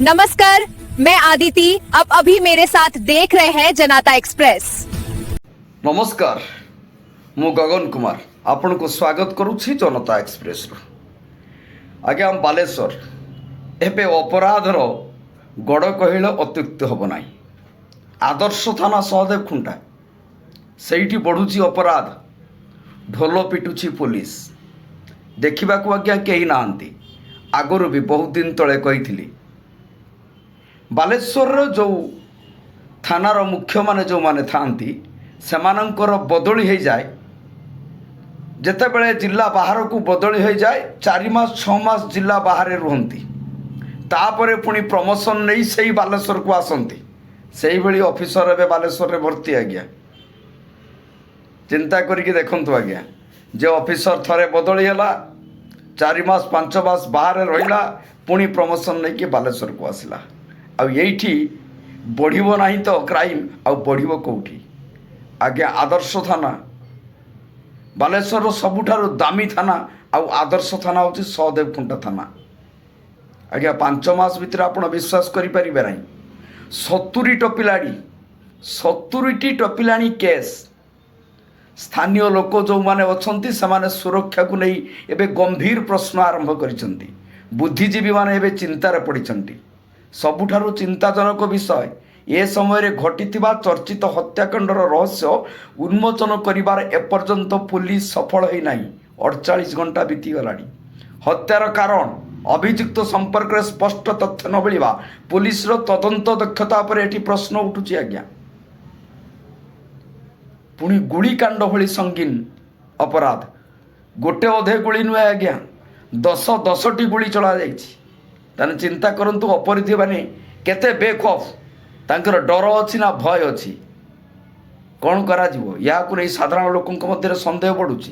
नमस्कार, मैं आदिति। अब अभी मेरे साथ देख रहे हैं जनता एक्सप्रेस। नमस्कार, मु गगन कुमार आपण को स्वागत करुछि जनता एक्सप्रेस रो। आज्ञा बालेश्वर एबे अपराधर गड़ कहले अत्युक्त हम ना। आदर्श थाना सहदेव खुंटा सेठी बढ़ुची अपराध, ढोल पिटुची पुलिस। देखा आज्ञा कहीं ना आगुरी भी बहुत दिन तले कही बालेश्वर जो थानार मुख्य माने जो माने थांती सेमानंकर बदली हो जाए जितेबले जिला बाहर को बदली हो जाए 4 मास 6 मास जिला बाहर रुहंती तापरे पुणी प्रमोशन नहीं से बालेश्वर को आसती से भाई ऑफिसर ए बालेश्वर रे भर्ती आज्ञा। चिंता करिके देखंतु आज्ञा जे ऑफिसर थरे बदली है 4 मास 5 मास बाहर रहिला पुणी प्रमोशन नहीं कि बालेश्वर को आसला। आठी बढ़िबो नाही तो क्राइम आ बढ़िबो कोठी आज्ञा। आदर्श थाना बालेश्वर सबुठारु दामी थाना आ आदर्श थाना होची सहदेव खुंटा थाना आज्ञा। 5 मास भितर आपण विश्वास करि परिबे नाही 70 टपिलाड़ी 70टी टपिलाणी केस। स्थानीय लोक जो माने अछंती समाने सुरक्षा को नहीं एबे गंभीर प्रश्न आरंभ करिसंती। बुद्धिजीवी माने एबे चिंतार पड़िसंती। सबुठारु चिंताजनक विषय ए समय घटिथिबा चर्चित हत्याकांडर रहस्य उन्मोचन करिबार एपर्यंत पुलिस सफल होई नाही। 48 घंटा बीती गलानी। हत्यार कारण अभियुक्त संपर्क में स्पष्ट तथ्य न मिलवा पुलिस तदंत दक्षता पर एठी प्रश्न उठुची आज्ञा। पुणी गुड़ीकांड भली संगीन अपराध गोटे अधे गुड़ी नुहे आज्ञा 10-10टी गुड़ी चला जाइछि। ताने चिंता करंतु अपराधी माने केते बेखौफ तांकर डर अछि ना भय अछि कौन करा जीवो या को नहीं साधारण लोकंक मध्य संदेह बढ़ुछि।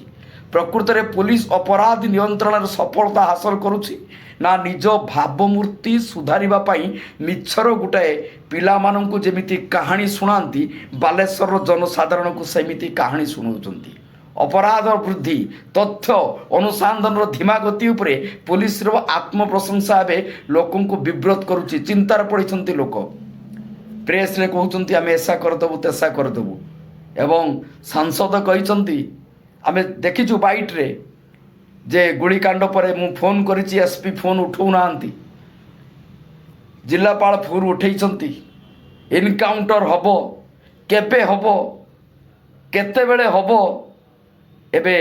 प्रकृत में पुलिस अपराध नियंत्रण सफलता हासिल करुछि ना निज भावमूर्ति सुधारिबा पई मिछर गुटाए पिला माननकु जेमिति कहानी सुनांती बालेश्वर जनसाधारण को सेमिति कहानी सुनाउछंती। अपराध वृद्धि तथ्य अनुसंधान धीमा गति उपरे पुलिस आत्मप्रशंसा लोकों को विब्रत करुच्ची। चिंतार पड़ती लोक प्रेस ने कहते आम ऐसा करदेबू तेसा करदेबू एवं सांसद कहते आम देखीचु बाइट रे जे गुड़ीकांड पर मु फोन करिछि एसपी फोन उठाऊ ना जिलापाल फोन उठेइछंती। इनकाउंटर हबो केबे हबो केतेबेले हबो एबे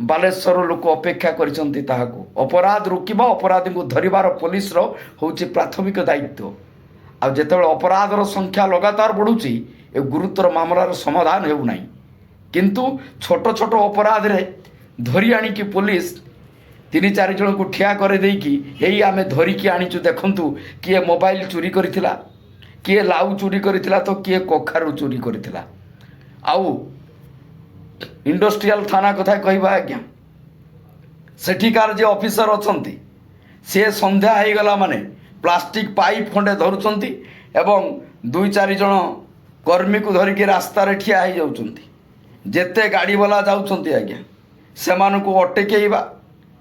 बालेश्वर लोक अपेक्षा करिसंती ताहाको। अपराध रोकिबा अपराधी को धरिबार पुलिस रो होची प्राथमिक दायित्व। आ जेतेबेले अपराधर संख्या लगातार बढ़ुची ए गुरुतर मामलार समाधान हेउ नाही किंतु छोट छोट अपराध रे धरी आनी कि पुलिस 3-4 जन को ठिया करे देई कि हेई आमे धरी कि आनीचु देखंतु किए मोबाइल चोरी करिथिला किए लाउ चोरी करिथिला तो किए कखारु चोरी करिथिला। आउ इंडस्ट्रियल थाना कथा कहबा आज्ञा सेठिकार जे ऑफिसर अछंती से संध्या हो गला माने प्लास्टिक पाइप खंडे धरुचंती एवं 2-4 जन कर्मी को धरिके रास्ता रे ठिया हो जाउचंती। जेते गाड़ी वाला जाउचंती आज्ञा सेमान को अटकेइबा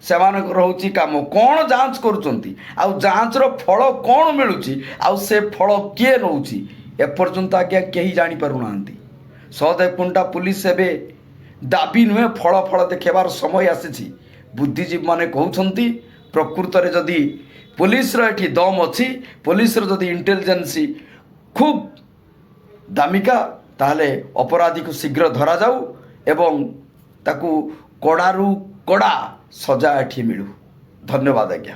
सेमान रहउची काम कोन जांच करूचंती आ जांच रो फल कोन मिलुची आ से फल किए नउची एपर्यंत आज्ञा केही जानी पारुनांती। सहदेव खुंटा पुलिस एबे दाबी नुहे फल फल देखेबार समय आसी। बुद्धिजीवी माने कहउछंती प्रकृत रे जदि पुलिस रो एठी दम अछि पुलिस रो जदि इंटेलिजेंसी खूब दामिका ताहले अपराधी को शीघ्र धरा जाऊ एवं ताकू कड़ारू कड़ा सजा एठी मिलू। धन्यवाद आज्ञा।